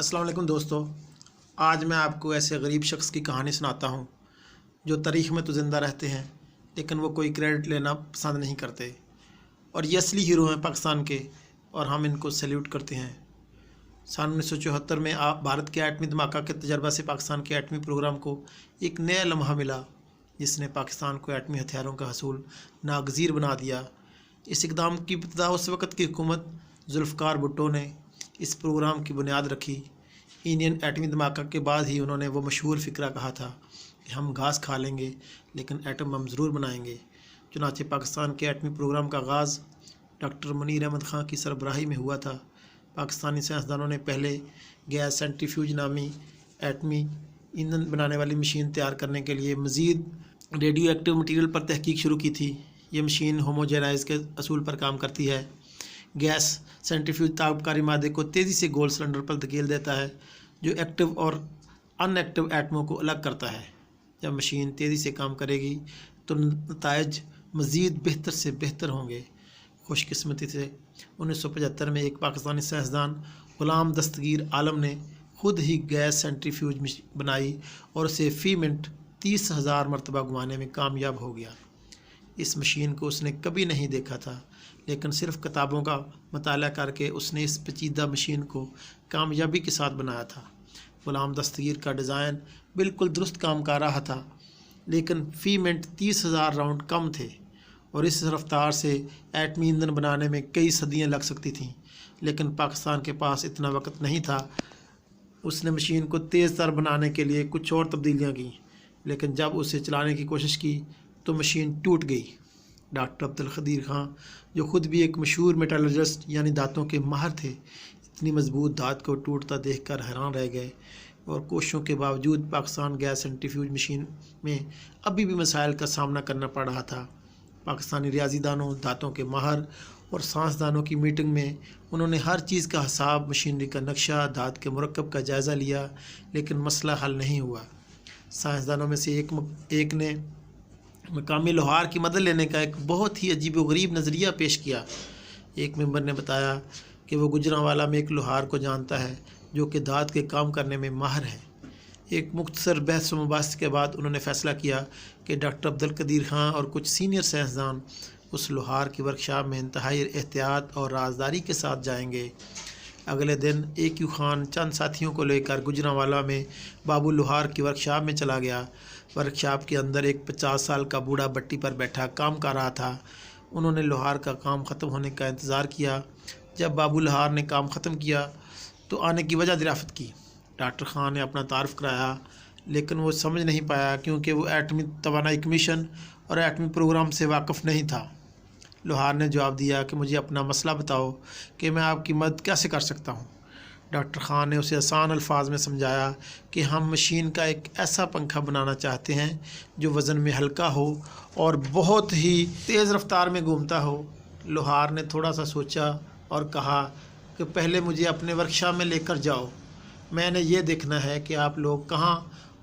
अस्सलाम वालेकुम दोस्तों। आज मैं आपको ऐसे गरीब शख्स की कहानी सुनाता हूँ जो तारीख़ में तो ज़िंदा रहते हैं लेकिन वो कोई क्रेडिट लेना पसंद नहीं करते, और ये असली हीरो हैं पाकिस्तान के और हम इनको सैल्यूट करते हैं। सन 1974 में भारत के एटमी धमाका के तजर्बा से पाकिस्तान के एटमी प्रोग्राम को एक नया लम्हा मिला जिसने पाकिस्तान को एटमी हथियारों का हसूल नागज़ीर बना दिया। इस इक़दाम की इब्तिदा उस वक़्त की हुकूमत जुल्फ़िकार भुट्टो ने इस प्रोग्राम की बुनियाद रखी। इंडियन एटमी धमाका के बाद ही उन्होंने वो मशहूर फ़िक्रा कहा था कि हम घास खा लेंगे लेकिन एटम बम ज़रूर बनाएंगे। चुनांचे पाकिस्तान के एटमी प्रोग्राम का आगाज़ डॉक्टर मुनीर अहमद ख़ान की सरबराही में हुआ था। पाकिस्तानी साइंसदानों ने पहले गैस सेंट्रीफ्यूज नामी एटमी ईंधन बनाने वाली मशीन तैयार करने के लिए मज़ीद रेडियो एक्टिव मटीरियल पर तहकीक शुरू की थी। ये मशीन होमोजेनाइज के असूल पर काम करती है। गैस सेंट्रीफ्यूज ताबकारी मादे को तेज़ी से गोल सिलेंडर पर धकेल देता है जो एक्टिव और अनएक्टिव एटमों को अलग करता है। जब मशीन तेज़ी से काम करेगी तो नताइज मज़ीद बेहतर से बेहतर होंगे। खुशकिस्मती से 1975 में एक पाकिस्तानी साइंसदान ग़ुलाम दस्तगीर आलम ने खुद ही गैस सेंट्रीफ्यूज बनाई और उसे फ़ी मिनट 30,000 मरतबा घुमाने में कामयाब हो गया। इस मशीन को उसने कभी नहीं देखा था लेकिन सिर्फ किताबों का मताला करके उसने इस पेचीदा मशीन को कामयाबी के साथ बनाया था। ग़ुलाम दस्तगीर का डिज़ाइन बिल्कुल दुरुस्त काम कर रहा था लेकिन फ़ी मिनट 30,000 राउंड कम थे और इस रफ्तार से एटमी ईंधन बनाने में कई सदियां लग सकती थीं। लेकिन पाकिस्तान के पास इतना वक्त नहीं था। उसने मशीन को तेज़ तर बनाने के लिए कुछ और तब्दीलियाँ की लेकिन जब उसे चलाने की कोशिश की तो मशीन टूट गई। डॉक्टर अब्दुल कदीर खां जो ख़ुद भी एक मशहूर मेटलर्जिस्ट यानी दांतों के माहिर थे, इतनी मजबूत दांत को टूटता देखकर हैरान रह गए और कोशिशों के बावजूद पाकिस्तान गैस सेंट्रीफ्यूज मशीन में अभी भी मसाइल का सामना करना पड़ रहा था। पाकिस्तानी रियाजीदानों, दांतों के माहिर और साइंसदानों की मीटिंग में उन्होंने हर चीज़ का हिसाब, मशीनरी का नक्शा, दांत के मुरक्कब का जायज़ा लिया लेकिन मसला हल नहीं हुआ। साइंसदानों में से एक ने मकामी लोहार की मदद लेने का एक बहुत ही अजीब व गरीब नज़रिया पेश किया। एक मेंबर ने बताया कि वो गुजरांवाला में एक लोहार को जानता है जो कि दांत के काम करने में माहिर है। एक मुख्तसर बहस व मुबाहिसे के बाद उन्होंने फ़ैसला किया कि डॉक्टर अब्दुल कदीर खां और कुछ सीनियर साइंसदान उस लोहार की वर्कशॉप में इंतहाई एहतियात और राजदारी के साथ जाएंगे। अगले दिन AQ खान चंद साथियों को लेकर गुजरांवाला में बाबू लोहार की वर्कशॉप में चला गया। वर्कशॉप के अंदर एक 50 साल का बूढ़ा भट्टी पर बैठा काम कर रहा था। उन्होंने लोहार का काम ख़त्म होने का इंतज़ार किया। जब बाबू लोहार ने काम ख़त्म किया तो आने की वजह दरियाफ़त की। डॉक्टर खान ने अपना तारुफ कराया लेकिन वो समझ नहीं पाया क्योंकि वो एटमी तवानाई कमीशन और एटमी प्रोग्राम से वाकिफ़ नहीं था। लोहार ने जवाब दिया कि मुझे अपना मसला बताओ कि मैं आपकी मदद कैसे कर सकता हूँ। डॉक्टर खान ने उसे आसान अल्फाज में समझाया कि हम मशीन का एक ऐसा पंखा बनाना चाहते हैं जो वज़न में हल्का हो और बहुत ही तेज़ रफ्तार में घूमता हो। लोहार ने थोड़ा सा सोचा और कहा कि पहले मुझे अपने वर्कशॉप में लेकर जाओ, मैंने ये देखना है कि आप लोग कहाँ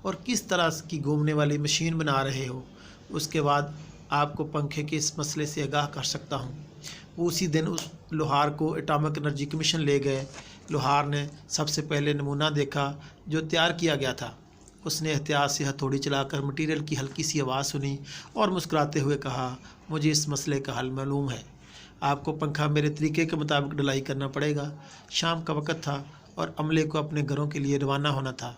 और किस तरह की घूमने वाली मशीन बना रहे हो, उसके बाद आपको पंखे के इस मसले से आगाह कर सकता हूँ। वो उसी दिन उस लोहार को एटॉमिक एनर्जी कमीशन ले गए। लोहार ने सबसे पहले नमूना देखा जो तैयार किया गया था। उसने एहतियात से हथौड़ी चलाकर मटीरियल की हल्की सी आवाज़ सुनी और मुस्कुराते हुए कहा, मुझे इस मसले का हल मालूम है, आपको पंखा मेरे तरीके के मुताबिक ढलाई करना पड़ेगा। शाम का वक़्त था और अमले को अपने घरों के लिए रवाना होना था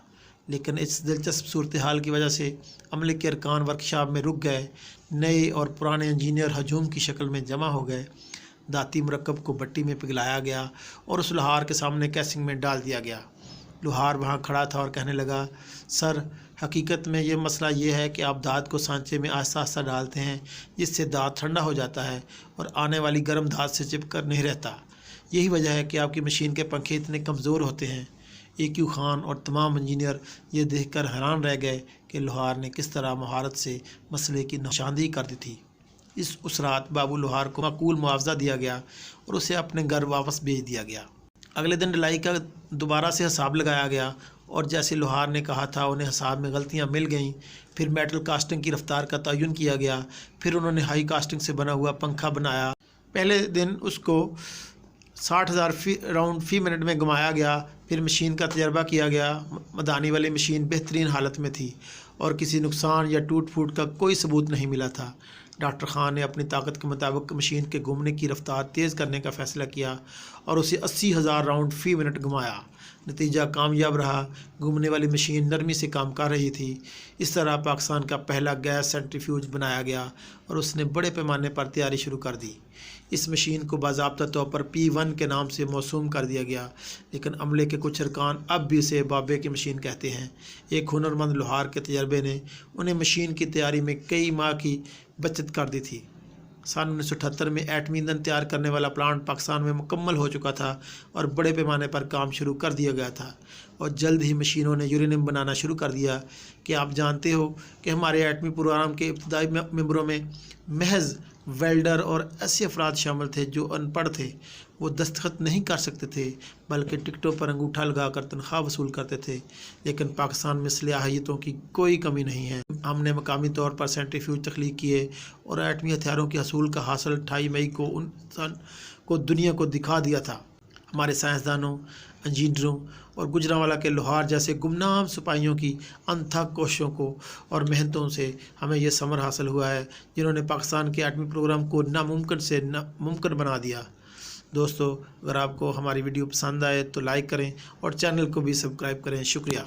लेकिन इस दिलचस्प सूरत हाल की वजह से अमले के अरकान वर्कशॉप में रुक गए। नए और पुराने इंजीनियर हजूम की शक्ल में जमा हो गए। दाती मुरक्कब को भट्टी में पिघलाया गया और उस लोहार के सामने कैसिंग में डाल दिया गया। लोहार वहाँ खड़ा था और कहने लगा, सर हकीकत में ये मसला ये है कि आप दांत को सांचे में आहिस्ता आहिस्ता डालते हैं जिससे दांत ठंडा हो जाता है और आने वाली गर्म दांत से चिपक कर नहीं रहता। यही वजह है कि आपकी मशीन के पंखे इतने कमज़ोर होते हैं। AQ खान और तमाम इंजीनियर ये देखकर हैरान रह गए कि लोहार ने किस तरह महारत से मसले की निशानदेही कर दी थी। उस रात बाबू लोहार को माकूल मुआवजा दिया गया और उसे अपने घर वापस भेज दिया गया। अगले दिन ढलाई का दोबारा से हिसाब लगाया गया और जैसे लोहार ने कहा था उन्हें हिसाब में गलतियां मिल गईं। फिर मेटल कास्टिंग की रफ्तार का तयन किया गया। फिर उन्होंने हाई कास्टिंग से बना हुआ पंखा बनाया। पहले दिन उसको 60,000 राउंड फ़ी मिनट में घुमाया गया। फिर मशीन का तजर्बा किया गया। मदानी वाली मशीन बेहतरीन हालत में थी और किसी नुकसान या टूट फूट का कोई सबूत नहीं मिला था। डॉक्टर खान ने अपनी ताकत के मुताबिक मशीन के घूमने की रफ्तार तेज़ करने का फ़ैसला किया और उसे 80,000 राउंड फ़ी मिनट घुमाया। नतीजा कामयाब रहा। घूमने वाली मशीन नरमी से काम कर रही थी। इस तरह पाकिस्तान का पहला गैस सेंट्रीफ्यूज बनाया गया और उसने बड़े पैमाने पर तैयारी शुरू कर दी। इस मशीन को बाज़ाब्ता तौर पर P1 के नाम से मौसूम कर दिया गया, लेकिन अमले के कुछ अरकान अब भी उसे बाबे की मशीन कहते हैं। एक हुनरमंद लोहार के तजर्बे ने उन्हें मशीन की तैयारी में कई माह की बचत कर दी थी। सन 1978 में एटमी ईंधन तैयार करने वाला प्लांट पाकिस्तान में मुकम्मल हो चुका था और बड़े पैमाने पर काम शुरू कर दिया गया था और जल्द ही मशीनों ने यूरेनियम बनाना शुरू कर दिया। कि आप जानते हो कि हमारे एटमी प्रोग्राम के इब्तदाई मेंबरों में महज वेल्डर और ऐसे अफराद शामिल थे जो अनपढ़ थे। वो दस्तखत नहीं कर सकते थे बल्कि टिकटों पर अंगूठा लगाकर तनख्वाह वसूल करते थे। लेकिन पाकिस्तान में सलाहियतों की कोई कमी नहीं है। हमने मकामी तौर पर सेंट्रीफ्यूज तख्लीक किए और एटमी हथियारों के हसूल का हासिल 28 मई को दुनिया को दिखा दिया था। हमारे साइंसदानों, इंजीनियरों और गुजरांवाला के लोहार जैसे गुमनाम सिपाहियों की अनथक कोशिशों को और मेहनतों से हमें यह समर हासिल हुआ है, जिन्होंने पाकिस्तान के एटमी प्रोग्राम को नामुमकिन से मुमकिन बना दिया। दोस्तों, अगर आपको हमारी वीडियो पसंद आए तो लाइक करें और चैनल को भी सब्सक्राइब करें। शुक्रिया।